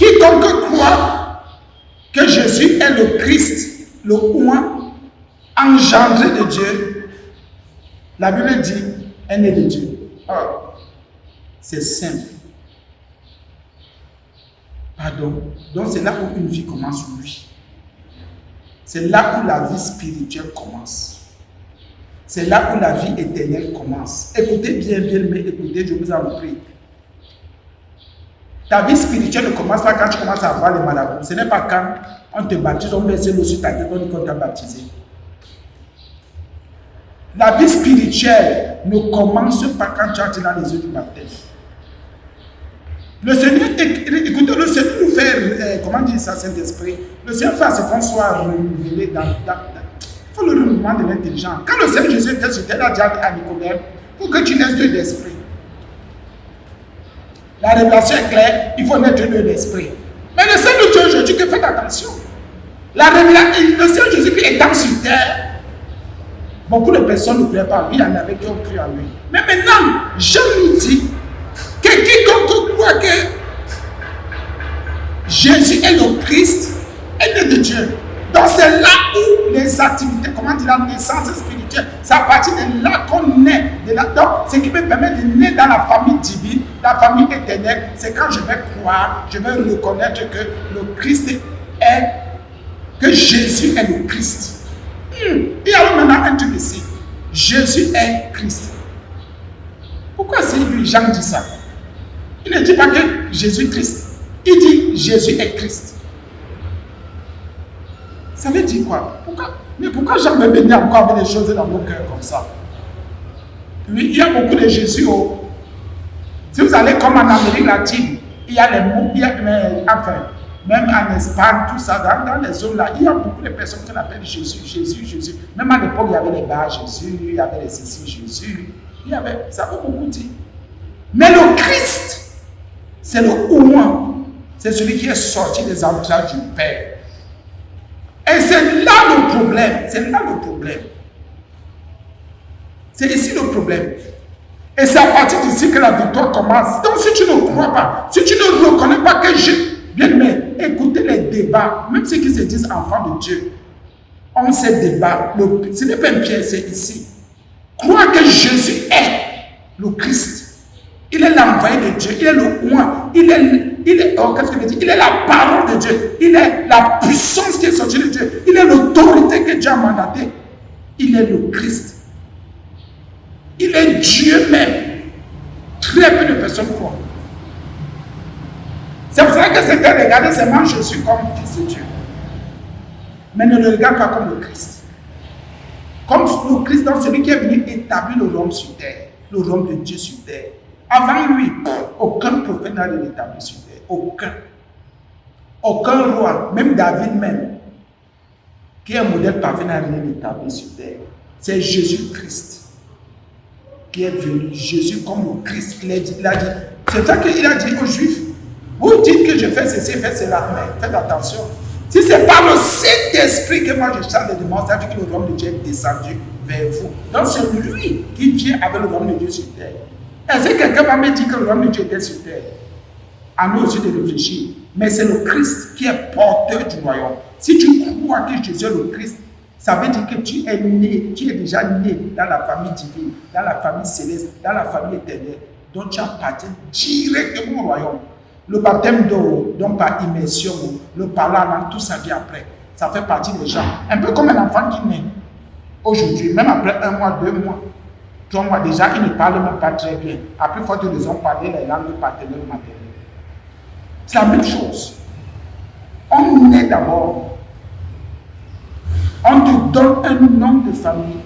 Quiconque croit que Jésus est le Christ, le oint, engendré de Dieu, la Bible dit, est né de Dieu. Oh, c'est simple. Pardon. Donc c'est là où une vie commence, oui. C'est là où la vie spirituelle commence. C'est là où la vie éternelle commence. Écoutez bien, mais écoutez, je vous en prie. Ta vie spirituelle ne commence pas quand tu commences à avoir les maladies. Ce n'est pas quand on te baptise, on verse l'eau sur ta tête, on dit qu'on t'a baptisé. La vie spirituelle ne commence pas quand tu entres dans les eaux du baptême. Le Seigneur, écoutez, le Seigneur nous fait, comment dire ça, Saint-Esprit? Le Seigneur fait ce qu'on soit renouvelé dans il faut le renouvellement de l'intelligence. Quand le Seigneur Jésus était sur terre, il a dit à Nicodème, pour que tu naisses de l'esprit. La révélation est claire, il faut naître de l'esprit. Mais le Seigneur Dieu aujourd'hui, que faites attention. La révélation, le Seigneur Jésus qui étant sur terre, beaucoup de personnes ne croyaient pas. Il y en avait qui ont cru en lui. Mais maintenant, je nous dis que quiconque croit que Jésus est le Christ, est né de Dieu. Donc c'est là où les activités, comment dire, la naissance spirituelle, c'est à partir de là qu'on naît. Donc ce qui me permet de naître dans la famille divine, la famille éternelle, c'est quand je vais croire, je vais reconnaître que le Christ est, que Jésus est le Christ. Il y a maintenant un truc ici. Jésus est Christ. Pourquoi c'est lui, Jean dit ça? Il ne dit pas que Jésus est Christ. Il dit Jésus est Christ. Ça veut dire quoi? Pourquoi Jean veut venir encore avec des choses dans nos cœurs comme ça? Oui, il y a beaucoup de Jésus. Oh. Si vous allez comme en Amérique latine, il y a les mots, enfin, même en Espagne, tout ça, dans les zones là, il y a beaucoup de personnes qui l'appellent Jésus, Jésus, Jésus. Même à l'époque, il y avait les bars Jésus, il y avait les ceci Jésus, il y avait, ça veut beaucoup dire. Mais le Christ, c'est le oint, c'est celui qui est sorti des entrailles du Père. Et c'est là le problème, c'est là le problème. C'est ici le problème. Et c'est à partir d'ici que la victoire commence. Donc si tu ne crois pas, si tu ne reconnais pas que bien aimé, écoutez les débats, même ceux qui se disent enfants de Dieu, on se débat. Ce n'est pas un piège, c'est ici. Croire que Jésus est le Christ. Il est l'envoyé de Dieu, il est le oint, il est qu'est-ce que je veux dire? Il est la parole de Dieu, il est la puissance qui est sortie de Dieu, il est l'autorité que Dieu a mandatée. Il est le Christ. Il est Dieu même. Très peu de personnes croient. C'est pour ça que certains regardent seulement Jésus comme fils de Dieu. Mais ne le regardent pas comme le Christ. Comme le Christ, dans celui qui est venu établir le royaume sur terre, le royaume de Dieu sur terre. Avant lui, aucun prophète n'a rien établi sur terre. Aucun. Aucun roi, même David même, qui est un modèle parfait, n'a rien établi sur terre. C'est Jésus-Christ qui est venu. Jésus comme le Christ. Il a dit. C'est ça qu'il a dit aux Juifs. Vous dites que je fais ceci, faites cela, mais faites attention. Si c'est par le Saint-Esprit que moi je chante les démons, ça veut dire que le royaume de Dieu est descendu vers vous. Donc c'est lui qui vient avec le royaume de Dieu sur terre. Est-ce que quelqu'un va me dire que le royaume de Dieu était sur terre? À nous aussi de réfléchir. Mais c'est le Christ qui est porteur du royaume. Si tu crois que Jésus est le Christ, ça veut dire que tu es né, tu es déjà né dans la famille divine, dans la famille céleste, dans la famille éternelle. Donc tu appartiens directement au royaume. Le baptême d'eau, donc par immersion, le parler en langue, tout ça vient après. Ça fait partie des gens. Un peu comme un enfant qui naît. Aujourd'hui, même après 1 mois, 2 mois, 3 mois, déjà, il ne parle même pas très bien. Après, il faut que les gens parlent les langues paternelles ou maternelles. C'est la même chose. On naît d'abord. On te donne un nom de famille.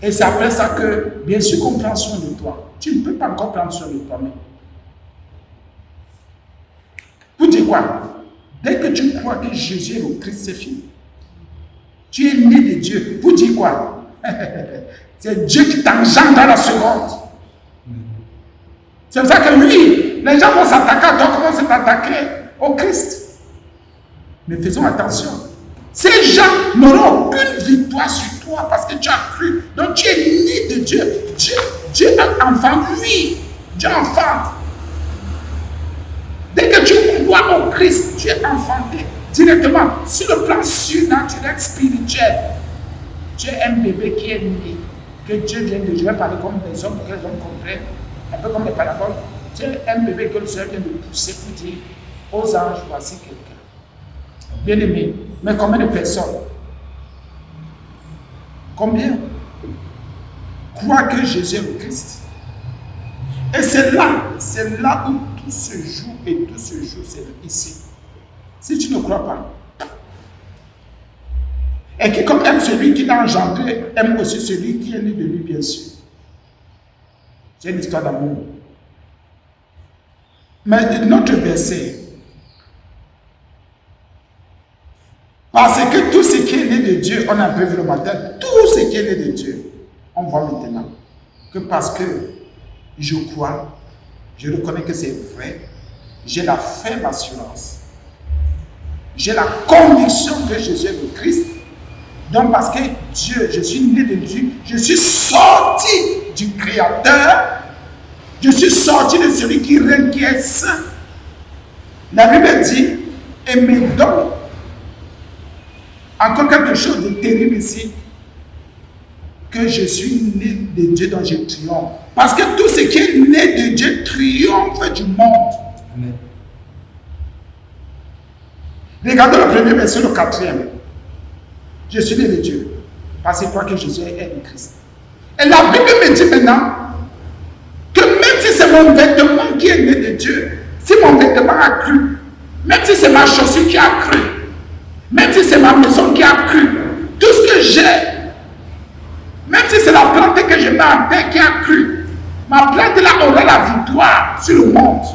Et c'est après ça que, bien sûr, qu'on prend soin de toi. Tu ne peux pas encore prendre soin de toi-même. Vous dites quoi? Dès que tu crois que Jésus est le Christ, c'est fini. Tu es né de Dieu. Vous dites quoi? C'est Dieu qui t'engendre à la seconde. C'est pour ça que oui, les gens vont s'attaquer à toi, comment s'attaquer au Christ. Mais faisons attention. Ces gens n'auront aucune victoire sur toi parce que tu as cru. Donc tu es né de Dieu. Dieu a enfant, oui. Dieu enfant. Dès que crois au Christ, tu es enfanté directement sur le plan surnaturel, spirituel. Tu es un bébé qui est né, que Dieu vient de jouer, parler comme des hommes, que les hommes comprennent, un peu comme les paraboles. Tu es un bébé que le Seigneur vient de pousser pour dire aux anges, voici quelqu'un. Bien aimé, mais combien de personnes? Combien croient que Jésus est le Christ? Et c'est là où tout se joue et tout se joue, c'est ici. Si tu ne crois pas, et quiconque aime celui qui l'a engendré, aime aussi celui qui est né de lui, bien sûr. C'est une histoire d'amour. Mais notre verset, parce que tout ce qui est né de Dieu, on a un peu vu le matin, tout ce qui est né de Dieu, on voit maintenant que parce que je crois, je reconnais que c'est vrai, j'ai la ferme assurance, j'ai la conviction que Jésus est le Christ. Donc parce que Dieu, je suis né de Dieu, je suis sorti du Créateur, je suis sorti de celui qui règne, qui est saint. La Bible dit, et me donne encore quelque chose de terrible ici, que je suis né de Dieu dont je triomphe. Parce que tout ce qui est né de Dieu triomphe du monde. Amen. Regardez le premier verset, le 4e. Je suis né de Dieu, parce que je crois que Jésus est le Christ. Et la Bible me dit maintenant que même si c'est mon vêtement qui est né de Dieu, si mon vêtement a cru, même si c'est ma chaussure qui a cru, même si c'est ma maison qui a cru, tout ce que j'ai, même si c'est la plante que je mets en terre qui a cru, ma plante là aura la victoire sur le monde.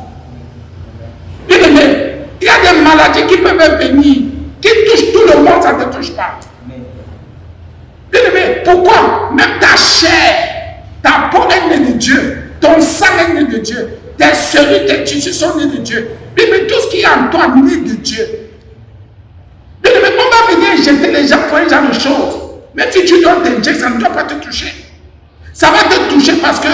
Bien aimé, il y a des maladies qui peuvent venir, qui touchent tout le monde, ça ne te touche pas. Bien aimé, pourquoi? Même ta chair, ta peau est née de Dieu, ton sang est né de Dieu, tes cellules, tes tissus sont nés de Dieu. Bien aimé, tout ce qui est en toi est né de Dieu. Bien aimé, on va venir injecter les gens pour un genre de choses. Même si tu donnes t'injecter, ça ne doit pas te toucher. Ça va te toucher parce que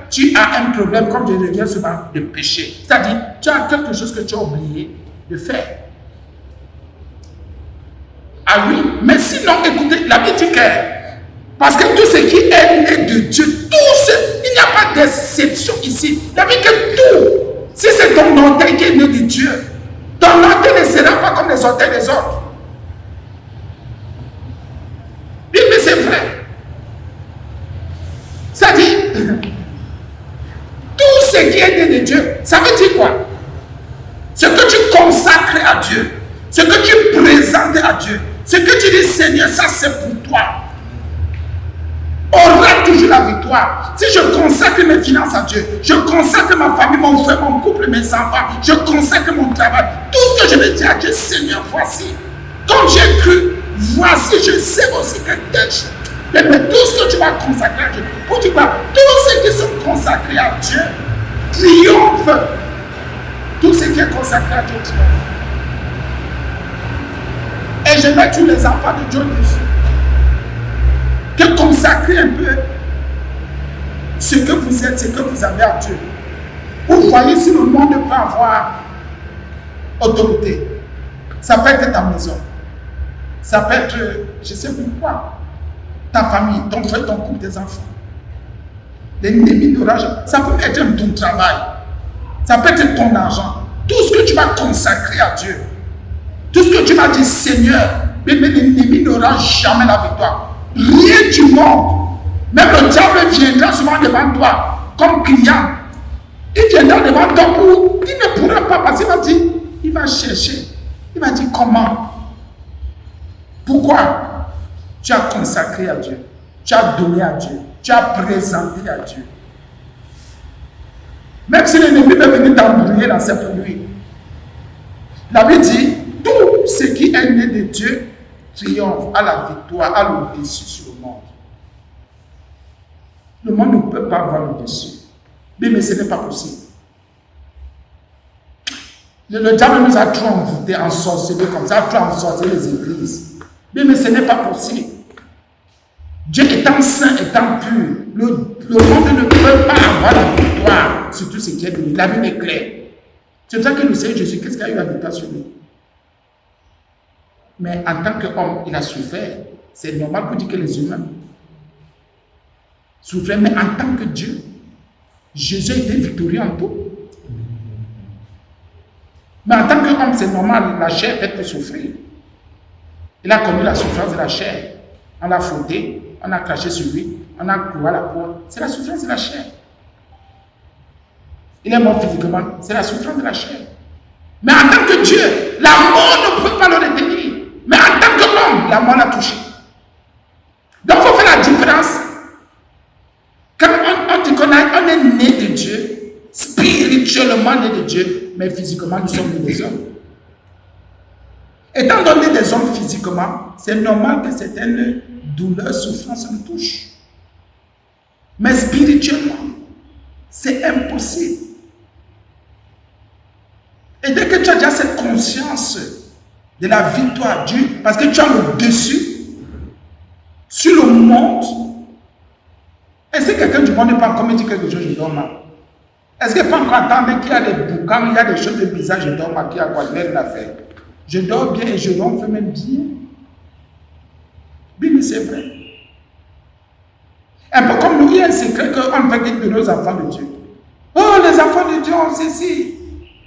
tu as un problème, comme je reviens souvent, de péché. C'est-à-dire, tu as quelque chose que tu as oublié de faire. Ah oui, mais sinon, écoutez, la Bible dit que, parce que tout ce qui est né de Dieu, il n'y a pas d'exception ici. La Bible dit que tout, si c'est ton orteil qui est né de Dieu, ton orteil ne sera pas comme les orteils des autres. Oui, mais c'est vrai. C'est-à-dire, tout ce qui est né de Dieu, ça veut dire quoi? Ce que tu consacres à Dieu, ce que tu présentes à Dieu, ce que tu dis, Seigneur, ça c'est pour toi, aura toujours la victoire. Si je consacre mes finances à Dieu, je consacre ma famille, mon frère, mon couple, mes enfants, je consacre mon travail, tout ce que je vais dire à Dieu, Seigneur, voici, comme j'ai cru, voici, je sais aussi que mais tout ce que tu vas consacrer à Dieu, pour tu vois, tous ceux qui sont consacrés à Dieu triomphent. Tout ce qui est consacré à Dieu triomphe. Et je mets tous les enfants de Dieu au défi que consacrer un peu ce que vous êtes, ce que vous avez à Dieu. Vous voyez si le monde peut avoir autorité. Ça peut être ta maison. Ça peut être, je ne sais pourquoi, ta famille, ton frère, ton couple, tes enfants. L'ennemi n'aura jamais. Ça peut être ton travail. Ça peut être ton argent. Tout ce que tu vas consacrer à Dieu. Tout ce que tu vas dire, Seigneur, mais l'ennemi n'aura jamais la victoire. Rien du monde. Même le diable viendra souvent devant toi comme client. Il viendra devant toi pour. Il ne pourra pas parce qu'il va dire, il va chercher. Il va dire comment. Pourquoi? Tu as consacré à Dieu. Tu as donné à Dieu. Tu as présenté à Dieu. Même si l'ennemi peut venir t'embrouiller là, c'est pour lui. La Bible dit, tout ce qui est né de Dieu triomphe, à la victoire, à le-dessus sur le monde. Le monde ne peut pas avoir le dessus. Mais ce n'est pas possible. Le diable nous a trop envoûtés, ensorcelés comme ça, trop ensorcelés les églises. Mais ce n'est pas possible. Dieu étant saint, étant pur, le monde ne peut pas avoir la victoire sur tout ce qui est venu. La Bible est claire. C'est pour ça que le Seigneur Jésus, qu'est-ce qu'il a eu à dire sur lui? Mais en tant qu'homme, il a souffert. C'est normal pour dire que les humains souffraient, mais en tant que Dieu, Jésus était victorieux en tout. Mais en tant qu'homme, c'est normal, la chair peut souffrir. Il a connu la souffrance de la chair. On l'a fauté, on a craché sur lui, on a cloué à la croix. C'est la souffrance de la chair. Il est mort physiquement, c'est la souffrance de la chair. Mais en tant que Dieu, la mort ne peut pas le retenir. Mais en tant qu'homme, la mort l'a touché. Donc il faut faire la différence. Quand on dit qu'on est né de Dieu, spirituellement né de Dieu, mais physiquement nous sommes nés des hommes. Étant donné des hommes physiquement, c'est normal que certaines douleurs, souffrances nous touchent. Mais spirituellement, c'est impossible. Et dès que tu as déjà cette conscience de la victoire Dieu, parce que tu as le dessus sur le monde, est-ce que quelqu'un du monde n'est pas encore me dit quelque chose, je dors mal? Est-ce qu'il n'est pas encore entendre qu'il y a des boucans, il y a des choses bizarres, je dors mal, qu'il y a quoi de l'affaire? Je dors bien et je ronfle même bien. Oui, mais c'est vrai. Un peu comme nous, il y a un secret qu'on fait de nos enfants de Dieu. Oh, les enfants de Dieu ont ceci.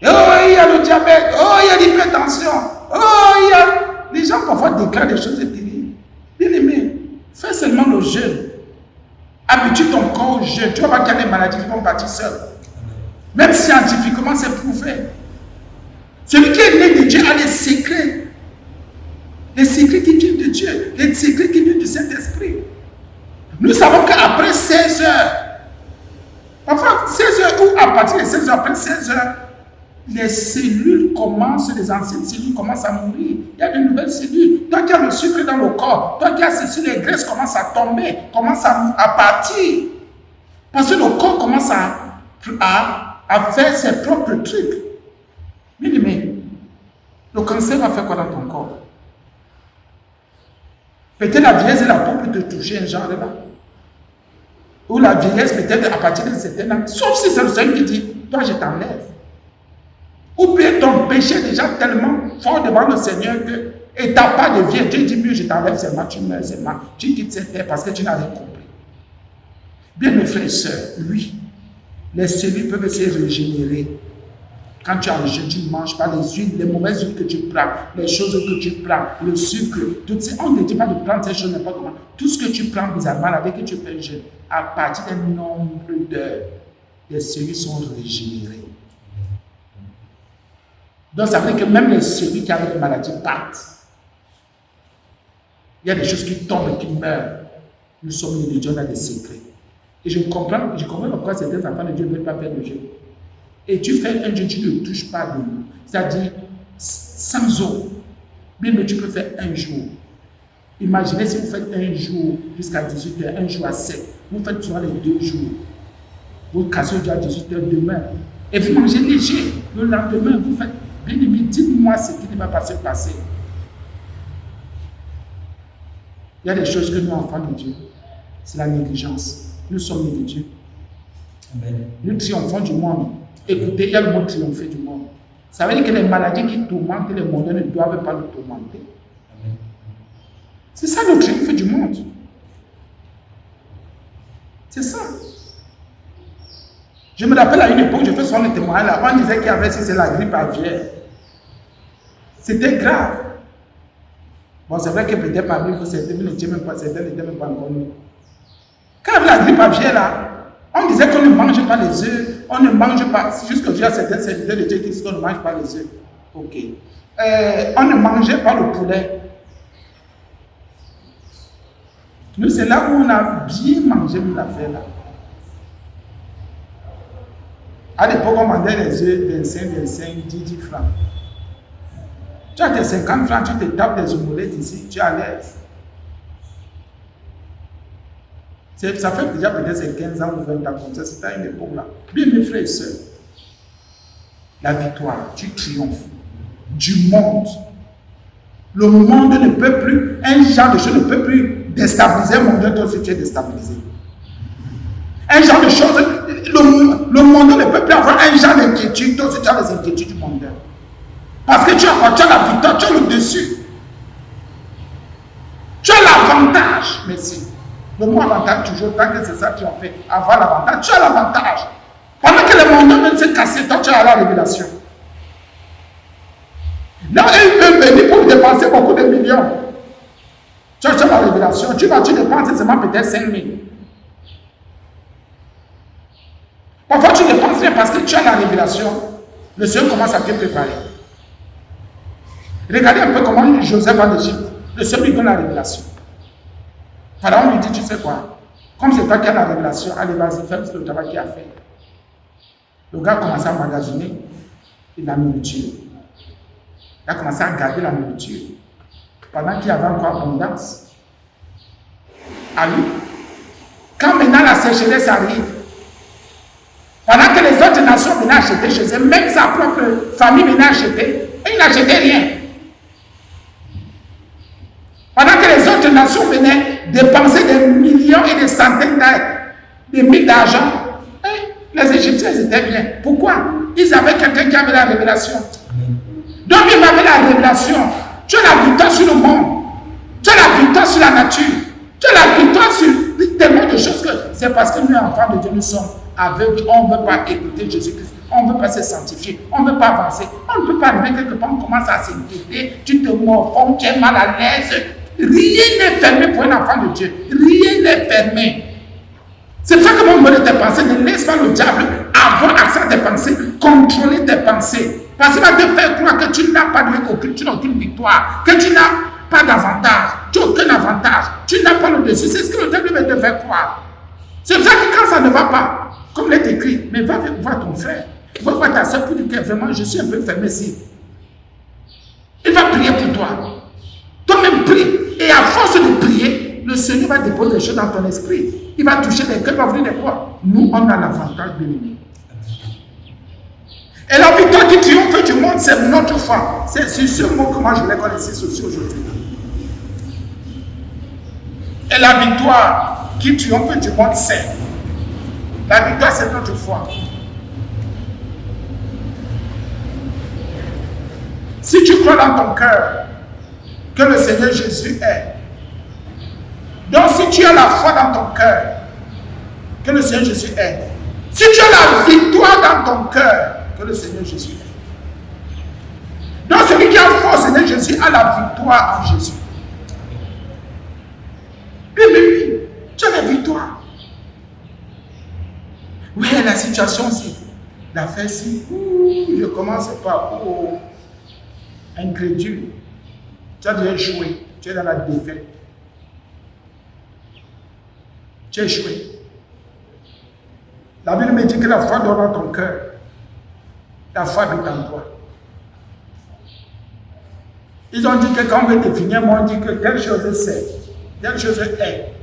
Oh, il y a le diabète. Oh, il y a l'hypertension. Oh, il y a... Les gens parfois déclarent des choses terribles. Bien aimé, fais seulement le jeûne. Habitue ton corps au jeûne. Tu vas pas qu'il y a des maladies qui vont partir seules. Même scientifiquement, c'est prouvé. Celui qui est né de Dieu a des secrets. Les secrets qui viennent de Dieu. Les secrets qui viennent du Saint-Esprit. Nous savons qu'après 16 heures, parfois 16 heures ou à partir de 16 heures, après 16 heures, les cellules commencent, les anciennes cellules commencent à mourir. Il y a de nouvelles cellules. Toi qui as le sucre dans le corps, toi qui as ceci, les graisses commencent à tomber, commencent à partir. Parce que le corps commence à faire ses propres trucs. Bien aimé, le cancer va faire quoi dans ton corps? Peut-être la vieillesse et la peau peut te toucher un genre là. Ou la vieillesse peut-être à partir de certains âge. Sauf si c'est le Seigneur qui dit, toi je t'enlève. Ou bien ton péché est déjà tellement fort devant le Seigneur que, et ta part de vie, Dieu dit mieux, je t'enlève seulement, tu meurs seulement. Tu quittes cette terre parce que tu n'as rien compris. Bien mes frères et sœurs, oui, les cellules peuvent se régénérer. Quand tu as le jeûne, tu ne manges pas les huiles, les mauvaises huiles que tu prends, les choses que tu prends, le sucre, tout ça. On ne te dit pas de prendre ces choses n'importe comment. Tout ce que tu prends bizarrement, avec que tu fais un jeûne, à partir d'un nombre d'heures, les cellules sont régénérées. Donc ça veut dire que même les cellules qui ont des maladies partent. Il y a des choses qui tombent et qui meurent. Nous sommes nés de Dieu, on a des secrets. Et je comprends pourquoi certains enfants de Dieu ne veulent pas faire le jeûne. Et tu fais un jeûne, tu ne touches pas de l'eau. C'est-à-dire, sans eau. Bien, mais tu peux faire un jour. Imaginez si vous faites un jour jusqu'à 18h, un jour à 7. Vous faites souvent les 2 jours. Vous cassez déjà à 18h demain. Et vous mangez léger. Le lendemain, vous faites. Bien, mais dites-moi ce qui ne va pas se passer. Il y a des choses que nous, enfants de Dieu, c'est la négligence. Nous sommes nés de Dieu. Amen. Nous triomphons du monde. Écoutez, il y a le mot triompher du monde. Ça veut dire que les maladies qui tourmentent le monde ne doivent pas nous tourmenter. Amen. C'est ça le triomphe du monde. C'est ça. Je me rappelle à une époque, je fais souvent le témoignage là, on disait qu'il y avait si c'est la grippe aviaire. C'était grave. Bon, c'est vrai que peut-être parmi vous, certains n'étaient même pas encore nés. Quand il y avait la grippe aviaire là, on disait qu'on ne mange pas les œufs, on ne mange pas, c'est juste que il y a certains serviteurs de Dieu qui disent qu'on ne mange pas les œufs. Ok. On ne mangeait pas le poulet. Nous, c'est là où on a bien mangé l'affaire là. À l'époque, on vendait les œufs 25, 10 francs. Tu as tes 50 francs, tu te tapes des omelettes ici, tu es à l'aise. Ça fait déjà peut-être 15 ans ou 20 ans comme ça, c'était à une époque là. Bien mes frères et sœurs, la victoire, tu triomphes du monde. Le monde ne peut plus, un genre de choses ne peut plus déstabiliser mon Dieu, toi aussi tu es déstabilisé. Un genre de choses, le monde ne peut plus avoir un genre d'inquiétude, toi aussi tu as les inquiétudes du monde. Parce que tu as la victoire, tu as le dessus. Tu as l'avantage, merci. Le mot avantage, toujours, tant que c'est ça que tu as fait, avoir l'avantage, tu as l'avantage. Pendant que le monde vient de se casser, toi tu as la révélation. Là, ils veulent venir pour dépenser beaucoup de millions. Tu as la révélation, tu dépenses seulement peut-être 5 000. Parfois tu dépenses rien parce que tu as la révélation. Le Seigneur commence à te préparer. Regardez un peu comment Joseph va d'Égypte. Le Seigneur lui donne la révélation. Pharaon lui dit, tu sais quoi? Comme c'est toi qui as la révélation, allez vas-y, fais le travail qu'il a fait. Le gars a commencé à magasiner la nourriture. Il a commencé à garder la nourriture. Pendant qu'il y avait encore abondance. Ah oui. Quand maintenant la sécheresse arrive, pendant que les autres nations venaient acheter chez eux, même sa propre famille venait acheter, et il n'achetait rien. Pendant que les autres nations venaient dépenser des millions et des centaines de mille d'argent, les Égyptiens étaient bien. Pourquoi? Ils avaient quelqu'un qui avait la révélation. Donc il avait la révélation. Tu as la victoire sur le monde. Tu as la victoire sur la nature. Tu as la victoire sur tellement de choses que c'est parce que nous, enfants de Dieu, nous sommes aveugles. On ne veut pas écouter Jésus-Christ. On ne veut pas se sanctifier. On ne veut pas avancer. On ne peut pas arriver quelque part. On commence à s'inquiéter. Tu te morfonds, tu es mal à l'aise. Rien n'est fermé pour un enfant de Dieu. Rien n'est fermé. C'est ça que mon bonheur tes pensées. Ne laisse pas le diable avoir accès à tes pensées, contrôler tes pensées. Parce qu'il va te faire croire que tu n'as pas aucune victoire, que tu n'as pas d'avantage, tu n'as aucun avantage, tu n'as pas le dessus. C'est ce que le diable va te faire croire. C'est pour ça que quand ça ne va pas, comme il est écrit, mais va voir ton frère, va voir ta soeur pour dire que vraiment je suis un peu fermé ici. Il va prier pour toi. Toi-même prie. Et à force de prier, le Seigneur va déposer des choses dans ton esprit. Il va toucher des cœurs, il va ouvrir des portes. Nous, on a l'avantage de l'aimer. Et la victoire qui triomphe du monde, c'est notre foi. C'est ce mot que moi je voulais connaître aussi aujourd'hui. Et la victoire qui triomphe du monde, c'est. La victoire, c'est notre foi. Si tu crois dans ton cœur que le Seigneur Jésus est, donc si tu as la foi dans ton cœur que le Seigneur Jésus est, si tu as la victoire dans ton cœur que le Seigneur Jésus est, donc celui qui a foi au Seigneur Jésus a la victoire en Jésus. Oui, tu as la victoire. Oui, la situation ci, l'affaire ci, je commence par incrédule. Tu as déjà échoué, tu es dans la défaite. Tu as échoué. La Bible me dit que la foi dort dans ton cœur. La foi habite en toi. Ils ont dit que quand on veut définir, moi on dit que telle chose c'est, telle chose est.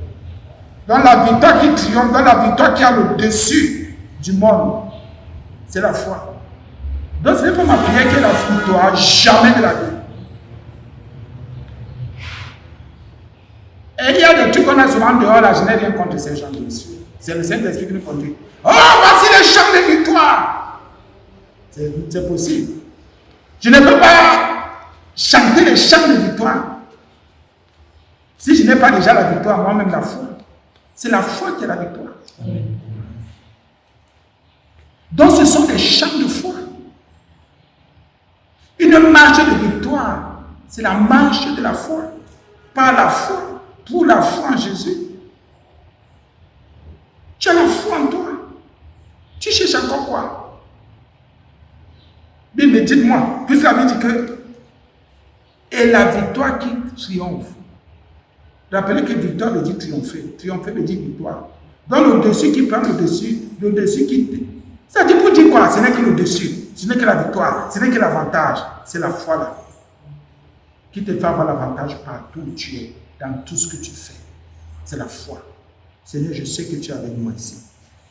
Dans la victoire qui triomphe, dans la victoire qui a le dessus du monde, c'est la foi. Donc ce n'est pas ma prière qui est la victoire, jamais de la vie. Et il y a des trucs qu'on a souvent dehors, là, je n'ai rien contre ces gens dessus. C'est le Saint-Esprit qui nous conduit. Oh, voici les chants de victoire. C'est possible. Je ne peux pas chanter les chants de victoire si je n'ai pas déjà la victoire, moi-même la foi. C'est la foi qui est la victoire. Amen. Donc ce sont des chants de foi. Une marche de victoire, c'est la marche de la foi. Par la foi, pour la foi en Jésus. Tu as la foi en toi. Tu cherches encore quoi? Mais dites-moi, puisque la Bible dit que et la victoire qui triomphe. Rappelez que victoire veut dire triompher. Triompher veut dire victoire. Donc le dessus qui prend le dessus qui... Ça dit pour dire quoi? Ce n'est que le dessus. Ce n'est que la victoire. Ce n'est que l'avantage. C'est la foi là. Qui te fait avoir l'avantage partout où tu es. Dans tout ce que tu fais. C'est la foi. Seigneur, je sais que tu es avec moi ici.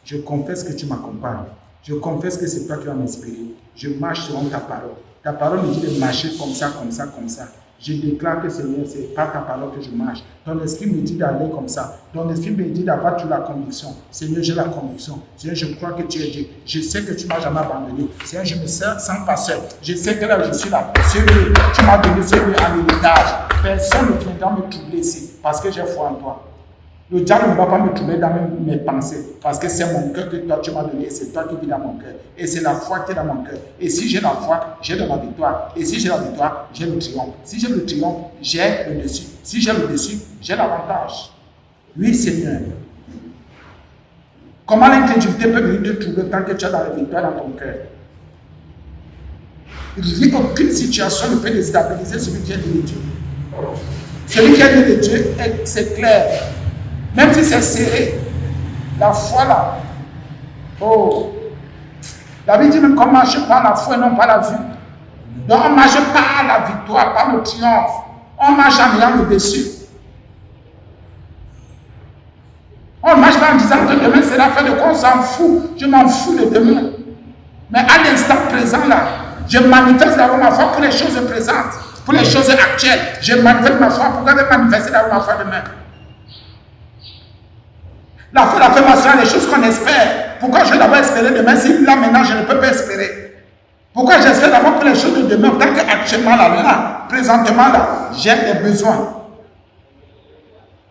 Je confesse que tu m'accompagnes. Je confesse que c'est toi qui vas m'inspirer. Je marche selon ta parole. Ta parole me dit de marcher comme ça, comme ça, comme ça. Je déclare que Seigneur, c'est par ta parole que je marche. Ton esprit me dit d'aller comme ça. Ton esprit me dit d'avoir toute la conviction. Seigneur, j'ai la conviction. Seigneur, je crois que tu es Dieu. Je sais que tu ne m'as jamais abandonné. Seigneur, je me sens pas seul. Je sais que là où je suis là, tu m'as donné ce lieu en héritage. Personne ne viendra me troubler ici parce que j'ai foi en toi. Le diable ne va pas me troubler dans mes pensées parce que c'est mon cœur que toi tu m'as donné, c'est toi qui vis dans mon cœur. Et c'est la foi qui est dans mon cœur. Et si j'ai la foi, j'ai de la victoire. Et si j'ai la victoire, j'ai le triomphe. Si j'ai le triomphe, j'ai le dessus. Si j'ai le dessus, j'ai l'avantage. Oui, Seigneur. Comment l'incrédulité peut venir te troubler tant que tu as la victoire dans ton cœur? Aucune situation ne peut déstabiliser celui qui est né de Dieu. Celui qui est né de Dieu, c'est clair. Même si c'est serré, la foi là. Oh. La Bible dit même qu'on marche par la foi et non par la vue. Donc on marche par la victoire, par le triomphe. On marche en ayant le dessus. On marche pas en disant que demain c'est la fin de quoi, on s'en fout. Je m'en fous de demain. Mais à l'instant présent là, je manifeste d'abord ma foi pour les choses présentes, pour les choses actuelles. Je manifeste ma foi. Pourquoi je vais manifester d'abord ma foi demain? La foi, l'affirmation, les choses qu'on espère. Pourquoi je vais d'abord espérer demain si là maintenant je ne peux pas espérer? Pourquoi j'espère d'abord pour les choses de demain tant qu'actuellement là, présentement là, j'ai des besoins?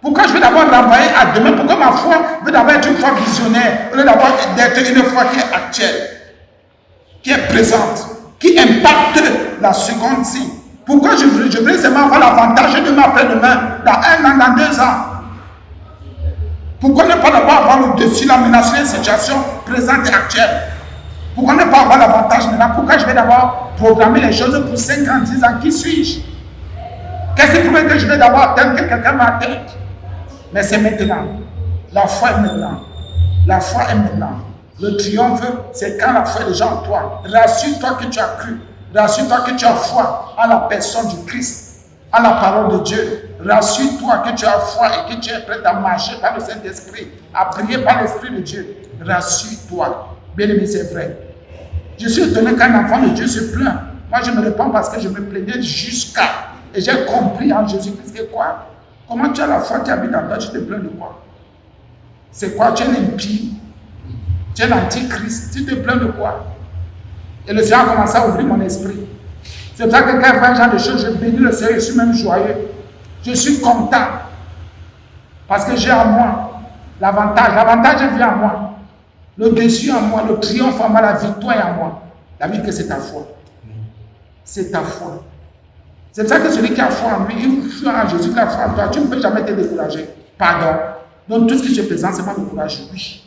Pourquoi je vais d'abord renvoyer à demain? Pourquoi ma foi veut d'abord être une foi visionnaire au lieu d'abord d'être une foi qui est actuelle, qui est présente, qui impacte la seconde-ci? Pourquoi je veux seulement avoir l'avantage de après-demain, dans 1 an, dans 2 ans? Pourquoi ne pas d'abord avoir le dessus, la menace, les situations présentes et actuelles? Pourquoi ne pas avoir l'avantage maintenant? Pourquoi je vais d'abord programmer les choses pour 5 ans, 10 ans? Qui suis-je? Qu'est-ce qui prouve que je vais d'abord atteindre que quelqu'un va atteindre? Mais c'est maintenant. La foi est maintenant. La foi est maintenant. Le triomphe, c'est quand la foi est déjà en toi. Rassure-toi que tu as cru. Rassure-toi que tu as foi en la personne du Christ, en la parole de Dieu. Rassure-toi que tu as foi et que tu es prêt à marcher par le Saint-Esprit, à prier par l'Esprit de Dieu. Rassure-toi. Bien-aimé, c'est vrai. Je suis étonné qu'un enfant de Dieu se plaint. Moi, je me réponds parce que je me plaignais jusqu'à. Et j'ai compris en Jésus-Christ que quoi? Comment tu as la foi qui habite en toi, tu te plains de quoi? C'est quoi? Tu es l'impie. Tu es l'antichrist. Tu te plains de quoi? Et le Seigneur a commencé à ouvrir mon esprit. C'est pour ça que quand il fait un genre de choses, je bénis le Seigneur, je suis même joyeux. Je suis content. Parce que j'ai en moi l'avantage. L'avantage vient en moi. Le dessus en moi, le triomphe en moi, la victoire est en moi. La Bible que c'est ta foi. C'est ta foi. C'est pour ça que celui qui a foi en lui, il croit en Jésus qui a foi en toi. Tu ne peux jamais te décourager. Pardon. Donc tout ce qui se présente, c'est pas le courage. Oui.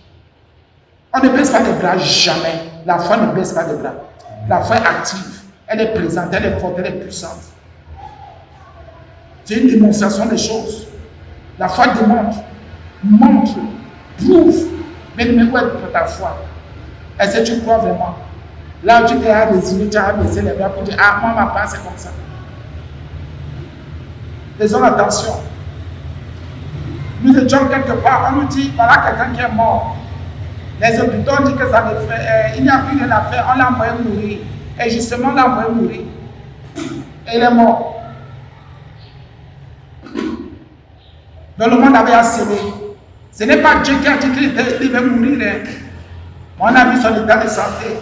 On ne baisse pas les bras jamais. La foi ne baisse pas les bras. La foi est active. Elle est présente, elle est forte, elle est puissante. C'est une démonstration des choses. La foi démontre, montre, prouve. Mais où est ta foi? Est-ce que tu crois vraiment? Là où tu t'es résigné, tu as baissé les bras pour dire, ah, moi, ma part, c'est comme ça. Faisons attention. Nous étions quelque part, on nous dit, voilà quelqu'un qui est mort. Les hôpitaux ont dit que ça ne fait, il n'y a plus rien à faire, on l'a envoyé mourir. Et justement, on l'a envoyé mourir. Et il est mort. Donc le monde avait assuré. Ce n'est pas Dieu qui a dit qu'il devait mourir. Hein. On a vu son état de santé.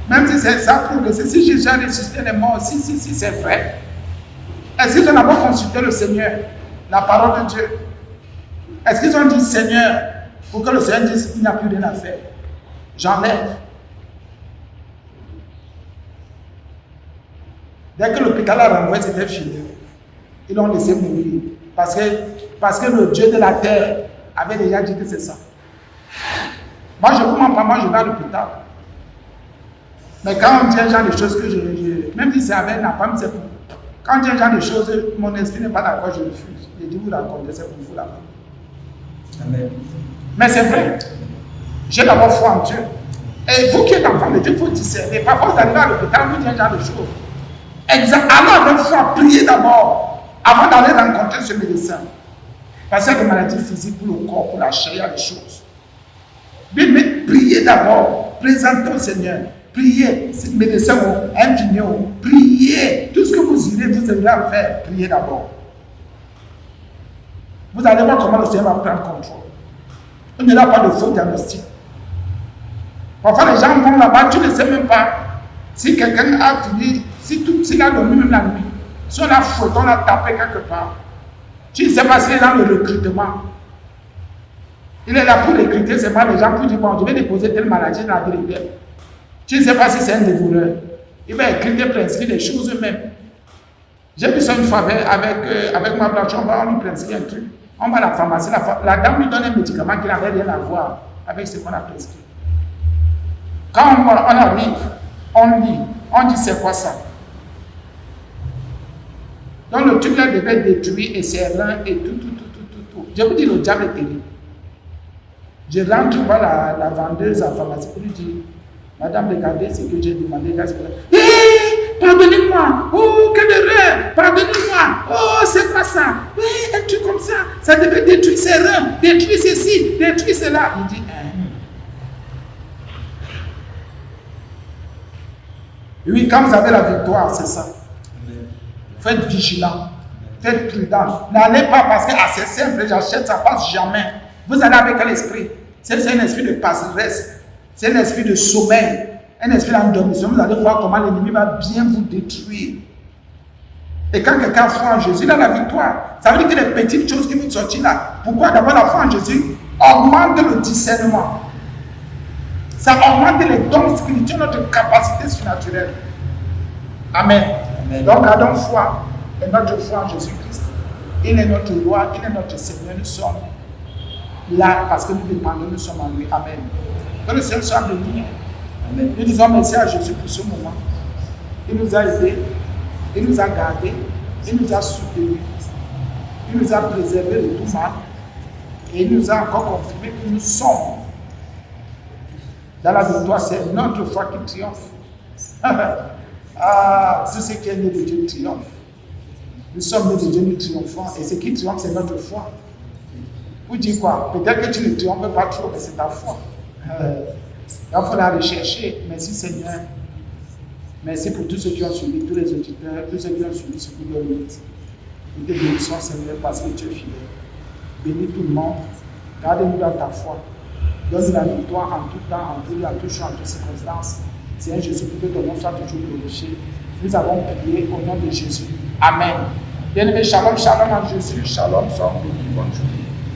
Même si c'est ça prouve que si Jésus a ressuscité les morts, si c'est vrai. Est-ce qu'ils ont d'abord consulté le Seigneur, la parole de Dieu? Est-ce qu'ils ont dit Seigneur, pour que le Seigneur dise qu'il n'y a plus rien à faire? J'enlève. Dès que l'hôpital a renvoyé, c'était fini. Ils l'ont laissé mourir. Parce que le Dieu de la terre avait déjà dit que c'est ça. Moi, je ne vous mens pas, moi je vais à l'hôpital. Mais quand on dit un genre de choses que même si c'est avec ma femme, c'est pour. Quand on dit un genre de choses, mon esprit n'est pas d'accord, je refuse. Je dis vous racontez, c'est pour vous là-bas. Amen. Mais c'est vrai. J'ai d'abord foi en Dieu. Et vous qui êtes enfant de Dieu, il faut discerner. Parfois, vous arrivez à l'hôpital, vous dites un genre de choses. Alors, avec foi, priez d'abord avant d'aller rencontrer ce médecin. Parce qu'il y a des maladies physiques pour le corps, pour la chair, il y a des choses. Mais priez d'abord, présentez au Seigneur. Priez, médecin, infirmier, priez. Tout ce que vous irez, vous aiderez à faire, priez d'abord. Vous allez voir comment le Seigneur va prendre contrôle. Il n'y aura pas de faux diagnostic. Parfois, les gens vont là-bas, tu ne sais même pas si quelqu'un a fini, s'il a dormi même la nuit, si on a fouetté, on a tapé quelque part. Tu ne sais pas s'il est dans le recrutement. Il est là pour recruter seulement les gens pour dire, bon, je vais déposer telle maladie dans la directeur. Tu ne sais pas si c'est un dévoreur. Il va écrire des prescrire des choses eux-mêmes. J'ai vu ça une fois avec ma blanche, on lui prescrit un truc. On va à la pharmacie, la dame lui donne un médicament qui n'avait rien à voir avec ce qu'on a prescrit. Quand on arrive, on lit, on dit c'est quoi ça? Donc le truc là devait détruire et ses reins et tout. Je vous dis, le diable est terrible. Je rentre voir la vendeuse en pharmacie pour lui dire, madame, regardez ce que j'ai demandé. Pardonnez-moi, oh, quelle erreur, pardonnez-moi, oh, c'est quoi ça? Oui, un truc comme ça, ça devait détruire ses reins, détruire ceci, détruire cela. Il dit, Oui, quand vous avez la victoire, c'est ça. Faites vigilant, faites prudent. N'allez pas parce que c'est simple, j'achète, ça passe jamais. Vous allez avec quel esprit? C'est un esprit de passeresse, c'est un esprit de sommeil, un esprit d'endormissement. Vous allez voir comment l'ennemi va bien vous détruire. Et quand quelqu'un a foi en Jésus, il a la victoire. Ça veut dire que les petites choses qui vont sortir là, pourquoi d'abord la foi en Jésus augmente le discernement. Ça augmente les dons spirituels, notre capacité surnaturelle. Amen. Amen. Donc, gardons foi et notre foi en Jésus-Christ. Il est notre roi, il est notre Seigneur. Nous sommes là parce que nous dépendons, nous sommes en lui. Amen. Que le Seigneur soit béni. Amen. Nous disons merci à Jésus pour ce moment. Il nous a aidés, il nous a gardés, il nous a soutenus, il nous a préservés de tout mal et il nous a encore confirmé que nous sommes dans la victoire. C'est notre foi qui triomphe. Tout ce qui est né de Dieu triomphe. Nous sommes nés de Dieu, nous triomphons. Et ce qui triomphe, c'est notre foi. Vous dites quoi? Peut-être que tu ne triomphes pas trop, mais c'est ta foi. Il faut la rechercher. Merci Seigneur. Merci pour tous ceux qui ont suivi, tous les auditeurs, tous ceux qui ont suivi ce coup de minute. Nous te bénissons Seigneur parce que tu es fidèle. Bénis tout le monde. Garde-nous dans ta foi. Donne la victoire en tout temps, en tout lieu, en tout champ, en toutes circonstances. Seigneur Jésus, pour que ton nom soit toujours glorifié. Nous avons prié au nom de Jésus. Amen. Bien-aimés, shalom, shalom en Jésus. Shalom, sois béni. Bonne journée.